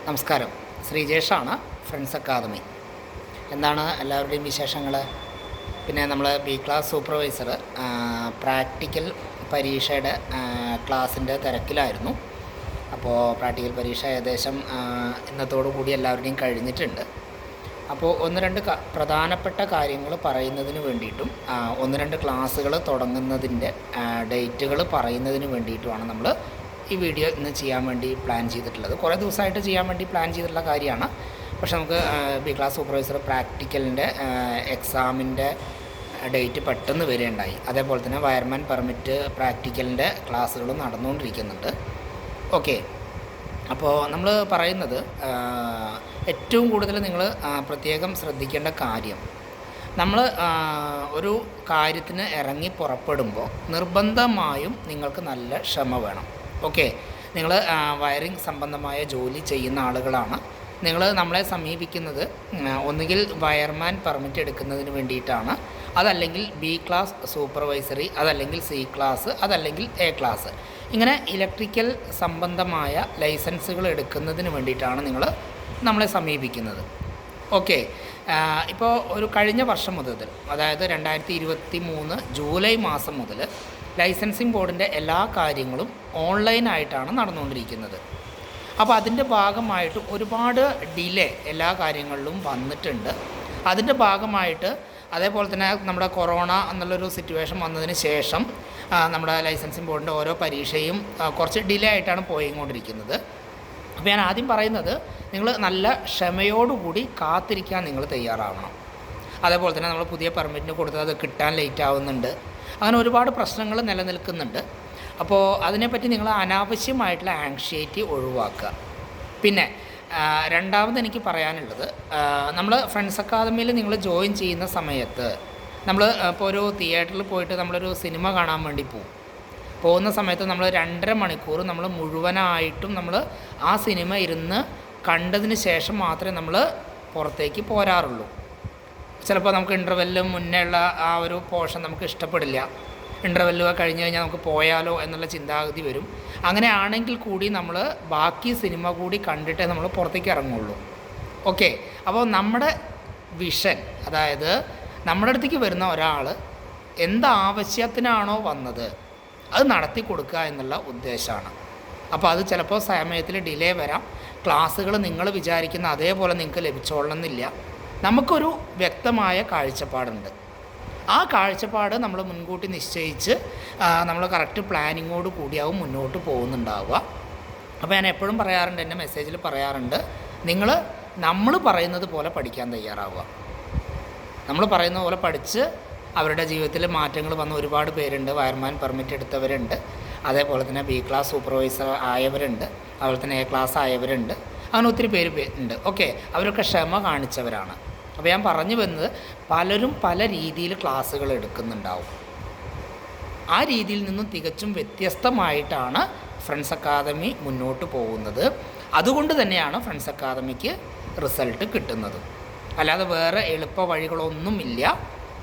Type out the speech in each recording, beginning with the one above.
നമസ്കാരം, ശ്രീജേഷാണ്, friends academy. എന്താണ് എല്ലാവരുടെയും വിശേഷങ്ങൾ? പിന്നെ നമ്മൾ ബി ക്ലാസ് സൂപ്പർവൈസർ പ്രാക്ടിക്കൽ പരീക്ഷയുടെ ക്ലാസ്സിൻ്റെ തിരക്കിലായിരുന്നു. അപ്പോൾ പ്രാക്ടിക്കൽ പരീക്ഷ ഏകദേശം ഇന്നത്തോടു കൂടി എല്ലാവരുടെയും കഴിഞ്ഞിട്ടുണ്ട്. അപ്പോൾ ഒന്ന് രണ്ട് പ്രധാനപ്പെട്ട കാര്യങ്ങൾ പറയുന്നതിന് വേണ്ടിയിട്ടും ഒന്ന് രണ്ട് ക്ലാസ്സുകൾ തുടങ്ങുന്നതിൻ്റെ ഡേറ്റുകൾ പറയുന്നതിന് വേണ്ടിയിട്ടുമാണ് നമ്മൾ ഈ വീഡിയോ ഇന്ന് ചെയ്യാൻ വേണ്ടി പ്ലാൻ ചെയ്തിട്ടുള്ളത്. കുറേ ദിവസമായിട്ട് ചെയ്യാൻ വേണ്ടി പ്ലാൻ ചെയ്തിട്ടുള്ള കാര്യമാണ്. പക്ഷെ നമുക്ക് ബി ക്ലാസ് സൂപ്പർവൈസർ പ്രാക്ടിക്കലിൻ്റെ എക്സാമിൻ്റെ ഡേറ്റ് പെട്ടെന്ന് വരികയുണ്ടായി. അതേപോലെ തന്നെ വയർമാൻ പെർമിറ്റ് പ്രാക്ടിക്കലിൻ്റെ ക്ലാസ്സുകളും നടന്നുകൊണ്ടിരിക്കുന്നുണ്ട്. ഓക്കെ, അപ്പോൾ നമ്മൾ പറയുന്നത് ഏറ്റവും കൂടുതൽ നിങ്ങൾ പ്രത്യേകം ശ്രദ്ധിക്കേണ്ട കാര്യം, നമ്മൾ ഒരു കാര്യത്തിന് ഇറങ്ങി പുറപ്പെടുമ്പോൾ നിർബന്ധമായും നിങ്ങൾക്ക് നല്ല ക്ഷമ വേണം. ഓക്കെ, നിങ്ങൾ വയറിംഗ് സംബന്ധമായ ജോലി ചെയ്യുന്ന ആളുകളാണ്. നിങ്ങൾ നമ്മളെ സമീപിക്കുന്നത് ഒന്നുകിൽ വയർമാൻ പെർമിറ്റ് എടുക്കുന്നതിന് വേണ്ടിയിട്ടാണ്, അതല്ലെങ്കിൽ ബി ക്ലാസ് സൂപ്പർവൈസറി, അതല്ലെങ്കിൽ സി ക്ലാസ്, അതല്ലെങ്കിൽ എ ക്ലാസ്. ഇങ്ങനെ ഇലക്ട്രിക്കൽ സംബന്ധമായ ലൈസൻസുകൾ എടുക്കുന്നതിന് വേണ്ടിയിട്ടാണ് നിങ്ങൾ നമ്മളെ സമീപിക്കുന്നത്. ഓക്കെ, ഇപ്പോൾ ഒരു കഴിഞ്ഞ വർഷം മുതൽ, അതായത് 2023 ജൂലൈ മാസം മുതൽ ലൈസൻസിങ് ബോർഡിൻ്റെ എല്ലാ കാര്യങ്ങളും ഓൺലൈനായിട്ടാണ് നടന്നുകൊണ്ടിരിക്കുന്നത്. അപ്പോൾ അതിൻ്റെ ഭാഗമായിട്ട് ഒരുപാട് ഡിലേ എല്ലാ കാര്യങ്ങളിലും വന്നിട്ടുണ്ട്. അതിൻ്റെ ഭാഗമായിട്ട് അതേപോലെ തന്നെ നമ്മുടെ കൊറോണ എന്നുള്ളൊരു സിറ്റുവേഷൻ വന്നതിന് ശേഷം നമ്മുടെ ലൈസൻസിങ് ബോർഡിൻ്റെ ഓരോ പരീക്ഷയും കുറച്ച് ഡിലേ ആയിട്ടാണ് പോയിക്കൊണ്ടിരിക്കുന്നത്. അപ്പോൾ ഞാൻ ആദ്യം പറയുന്നത്, നിങ്ങൾ നല്ല ക്ഷമയോടുകൂടി കാത്തിരിക്കാൻ നിങ്ങൾ തയ്യാറാവണം. അതേപോലെ തന്നെ നമ്മൾ പുതിയ പെർമിറ്റിന് കൊടുത്തത് അത് കിട്ടാൻ ലേറ്റ് ആവുന്നുണ്ട്. അങ്ങനെ ഒരുപാട് പ്രശ്നങ്ങൾ നിലനിൽക്കുന്നുണ്ട്. അപ്പോൾ അതിനെപ്പറ്റി നിങ്ങൾ അനാവശ്യമായിട്ടുള്ള ആങ്ഷൈറ്റി ഒഴിവാക്കുക. പിന്നെ രണ്ടാമത് എനിക്ക് പറയാനുള്ളത്, നമ്മൾ ഫ്രണ്ട്സ് അക്കാദമിയിൽ നിങ്ങൾ ജോയിൻ ചെയ്യുന്ന സമയത്ത് നമ്മൾ ഇപ്പോൾ ഒരു തിയേറ്ററിൽ പോയിട്ട് നമ്മളൊരു സിനിമ കാണാൻ വേണ്ടി പോകുന്ന സമയത്ത് നമ്മൾ 2.5 മണിക്കൂർ നമ്മൾ മുഴുവനായിട്ടും നമ്മൾ ആ സിനിമ ഇരുന്ന് കണ്ടതിന് ശേഷം മാത്രമേ നമ്മൾ പുറത്തേക്ക് പോരാറുള്ളൂ. ചിലപ്പോൾ നമുക്ക് ഇൻ്റർവെല്ലിന് മുന്നേ ഉള്ള ആ ഒരു പോർഷൻ നമുക്ക് ഇഷ്ടപ്പെടില്ല. ഇൻ്റർവെല്ലുകൾ കഴിഞ്ഞ് കഴിഞ്ഞാൽ നമുക്ക് പോയാലോ എന്നുള്ള ചിന്താഗതി വരും. അങ്ങനെയാണെങ്കിൽ കൂടി നമ്മൾ ബാക്കി സിനിമ കൂടി കണ്ടിട്ടേ നമ്മൾ പുറത്തേക്ക് ഇറങ്ങുള്ളൂ. ഓക്കെ, അപ്പോൾ നമ്മുടെ വിഷൻ, അതായത് നമ്മുടെ അടുത്തേക്ക് വരുന്ന ഒരാൾ എന്താവശ്യത്തിനാണോ വന്നത് അത് നടത്തി കൊടുക്കുക എന്നുള്ള ഉദ്ദേശമാണ്. അപ്പോൾ അത് ചിലപ്പോൾ സമയത്തിൽ ഡിലേ വരാം. ക്ലാസ്സുകൾ നിങ്ങൾ വിചാരിക്കുന്ന അതേപോലെ നിങ്ങൾക്ക് ലഭിച്ചോളണമെന്നില്ല. നമുക്കൊരു വ്യക്തമായ കാഴ്ചപ്പാടുണ്ട്. ആ കാഴ്ചപ്പാട് നമ്മൾ മുൻകൂട്ടി നിശ്ചയിച്ച് നമ്മൾ കറക്റ്റ് പ്ലാനിങ്ങോട് കൂടിയാവും മുന്നോട്ട് പോകുന്നുണ്ടാവുക. അപ്പോൾ ഞാൻ എപ്പോഴും പറയാറുണ്ട്, എൻ്റെ മെസ്സേജിൽ പറയാറുണ്ട്, നമ്മൾ പറയുന്നത് പോലെ പഠിക്കാൻ തയ്യാറാവുക. നമ്മൾ പറയുന്ന പോലെ പഠിച്ച് അവരുടെ ജീവിതത്തിൽ മാറ്റങ്ങൾ വന്ന ഒരുപാട് പേരുണ്ട്. വയർമാൻ പെർമിറ്റ് എടുത്തവരുണ്ട്, അതേപോലെ തന്നെ ബി ക്ലാസ് സൂപ്പർവൈസർ ആയവരുണ്ട്, അതുപോലെ തന്നെ എ ക്ലാസ് ആയവരുണ്ട്. അങ്ങനെ ഒത്തിരി പേര് ഉണ്ട്. ഓക്കെ, അവരൊക്കെ ക്ഷമ കാണിച്ചവരാണ്. അപ്പോൾ ഞാൻ പറഞ്ഞു വന്നത്, പലരും പല രീതിയിൽ ക്ലാസ്സുകൾ എടുക്കുന്നുണ്ടാവും. ആ രീതിയിൽ നിന്നും തികച്ചും വ്യത്യസ്തമായിട്ടാണ് ഫ്രണ്ട്സ് അക്കാദമി മുന്നോട്ട് പോകുന്നത്. അതുകൊണ്ട് തന്നെയാണ് ഫ്രണ്ട്സ് അക്കാദമിക്ക് റിസൾട്ട് കിട്ടുന്നത്. അല്ലാതെ വേറെ എളുപ്പ വഴികളൊന്നുമില്ല.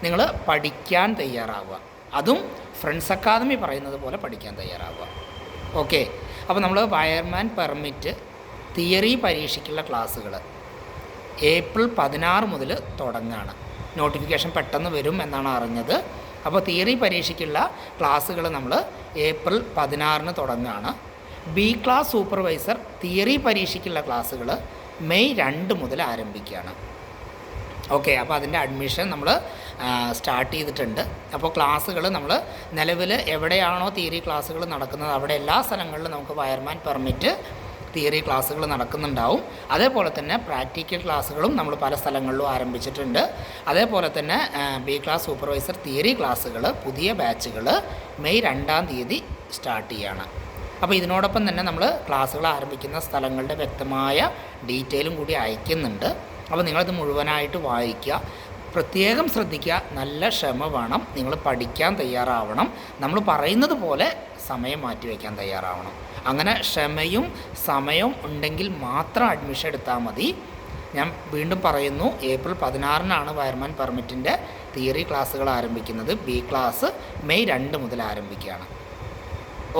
നിങ്ങൾ പഠിക്കാൻ തയ്യാറാവുക, അതും ഫ്രണ്ട്സ് അക്കാദമി പറയുന്നത് പോലെ പഠിക്കാൻ തയ്യാറാവുക. ഓക്കെ, അപ്പോൾ നമ്മൾ വയർമാൻ പെർമിറ്റ് തിയറി പരീക്ഷയ്ക്കുള്ള ക്ലാസ്സുകൾ ഏപ്രിൽ 16 മുതൽ തുടങ്ങുകയാണ്. നോട്ടിഫിക്കേഷൻ പെട്ടെന്ന് വരും എന്നാണ് അറിഞ്ഞത്. അപ്പോൾ തിയറി പരീക്ഷയ്ക്കുള്ള ക്ലാസ്സുകൾ നമ്മൾ ഏപ്രിൽ 16 തുടങ്ങുകയാണ്. ബി ക്ലാസ് സൂപ്പർവൈസർ തിയറി പരീക്ഷയ്ക്കുള്ള ക്ലാസ്സുകൾ മെയ് 2 മുതൽ ആരംഭിക്കുകയാണ്. ഓക്കെ, അപ്പോൾ അതിൻ്റെ അഡ്മിഷൻ നമ്മൾ സ്റ്റാർട്ട് ചെയ്തിട്ടുണ്ട്. അപ്പോൾ ക്ലാസ്സുകൾ നമ്മൾ നിലവിൽ എവിടെയാണോ തിയറി ക്ലാസ്സുകൾ നടക്കുന്നത് അവിടെ എല്ലാ സ്ഥലങ്ങളിലും നമുക്ക് വയർമാൻ പെർമിറ്റ് തിയറി ക്ലാസ്സുകൾ നടക്കുന്നുണ്ടാവും. അതേപോലെ തന്നെ പ്രാക്ടിക്കൽ ക്ലാസ്സുകളും നമ്മൾ പല സ്ഥലങ്ങളിലും ആരംഭിച്ചിട്ടുണ്ട്. അതേപോലെ തന്നെ ബി ക്ലാസ് സൂപ്പർവൈസർ തിയറി ക്ലാസ്സുകൾ പുതിയ ബാച്ചുകൾ മെയ് 2-ാം തീയതി സ്റ്റാർട്ട് ചെയ്യുകയാണ്. അപ്പോൾ ഇതിനോടൊപ്പം തന്നെ നമ്മൾ ക്ലാസ്സുകൾ ആരംഭിക്കുന്ന സ്ഥലങ്ങളുടെ വ്യക്തമായ ഡീറ്റെയിലും കൂടി അയക്കുന്നുണ്ട്. അപ്പോൾ നിങ്ങളിത് മുഴുവനായിട്ട് വായിക്കുക, പ്രത്യേകം ശ്രദ്ധിക്കുക, നല്ല ക്ഷമ വേണം, നിങ്ങൾ പഠിക്കാൻ തയ്യാറാവണം, നമ്മൾ പറയുന്നത് പോലെ സമയം മാറ്റിവെക്കാൻ തയ്യാറാവണം. അങ്ങനെ ക്ഷമയും സമയവും ഉണ്ടെങ്കിൽ മാത്രം അഡ്മിഷൻ എടുത്താൽ മതി. ഞാൻ വീണ്ടും പറയുന്നു, ഏപ്രിൽ 16 വയർമാൻ പെർമിറ്റിൻ്റെ തിയറി ക്ലാസ്സുകൾ ആരംഭിക്കുന്നത്. ബി ക്ലാസ് മെയ് 2 മുതൽ ആരംഭിക്കുകയാണ്.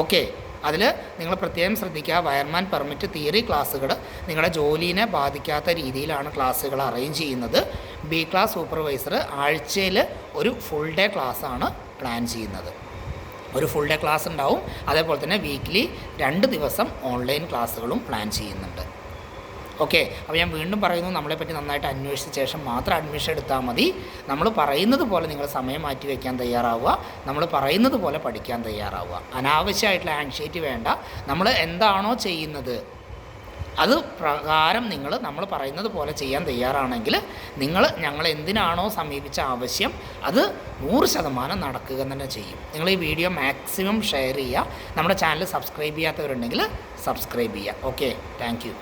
ഓക്കെ, അതിൽ നിങ്ങൾ പ്രത്യേകം ശ്രദ്ധിക്കുക, വയർമാൻ പെർമിറ്റ് തിയറി ക്ലാസ്സുകൾ നിങ്ങളുടെ ജോലിനെ ബാധിക്കാത്ത രീതിയിലാണ് ക്ലാസ്സുകൾ അറേഞ്ച് ചെയ്യുന്നത്. ബി ക്ലാസ് സൂപ്പർവൈസർ ആഴ്ചയിൽ ഒരു ഫുൾ ഡേ ക്ലാസ്സാണ് പ്ലാൻ ചെയ്യുന്നത്. ഒരു ഫുൾ ഡേ ക്ലാസ് ഉണ്ടാവും. അതേപോലെ തന്നെ വീക്ക്ലി 2 ദിവസം ഓൺലൈൻ ക്ലാസ്സുകളും പ്ലാൻ ചെയ്യുന്നുണ്ട്. ഓക്കെ, അപ്പോൾ ഞാൻ വീണ്ടും പറയുന്നു, നമ്മളെപ്പറ്റി നന്നായിട്ട് അന്വേഷിച്ച ശേഷം മാത്രം അഡ്മിഷൻ എടുത്താൽ മതി. നമ്മൾ പറയുന്നത് പോലെ നിങ്ങൾ സമയം മാറ്റി വയ്ക്കാൻ തയ്യാറാവുക, നമ്മൾ പറയുന്നത് പോലെ പഠിക്കാൻ തയ്യാറാവുക. അനാവശ്യമായിട്ടുള്ള ആൻഷൈറ്റി വേണ്ട. നമ്മൾ എന്താണോ ചെയ്യുന്നത് അത് പ്രകാരം നമ്മൾ പറയുന്നത് പോലെ ചെയ്യാൻ തയ്യാറാണെങ്കിൽ ഞങ്ങൾ എന്തിനാണോ സമീപിച്ച ആവശ്യം അത് 100% നടക്കുക തന്നെ ചെയ്യും. നിങ്ങൾ ഈ വീഡിയോ മാക്സിമം ഷെയർ ചെയ്യുക. നമ്മുടെ ചാനൽ സബ്സ്ക്രൈബ് ചെയ്യാത്തവരുണ്ടെങ്കിൽ സബ്സ്ക്രൈബ് ചെയ്യുക. Okay, thank you.